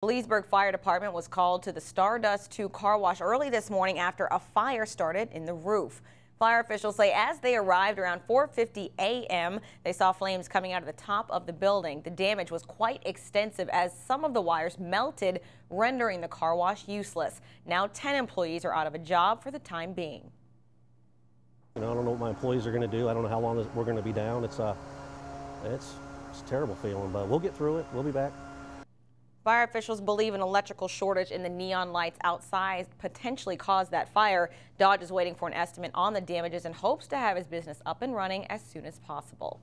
The Leesburg Fire Department was called to the Stardust 2 car wash early this morning after a fire started in the roof. Fire officials say as they arrived around 4:50 a.m., they saw flames coming out of the top of the building. The damage was quite extensive as some of the wires melted, rendering the car wash useless. Now 10 employees are out of a job for the time being. I don't know what my employees are going to do. I don't know how long we're going to be down. It's a terrible feeling, but we'll get through it. We'll be back. Fire officials believe an electrical shortage in the neon lights outside potentially caused that fire. Dodge is waiting for an estimate on the damages and hopes to have his business up and running as soon as possible.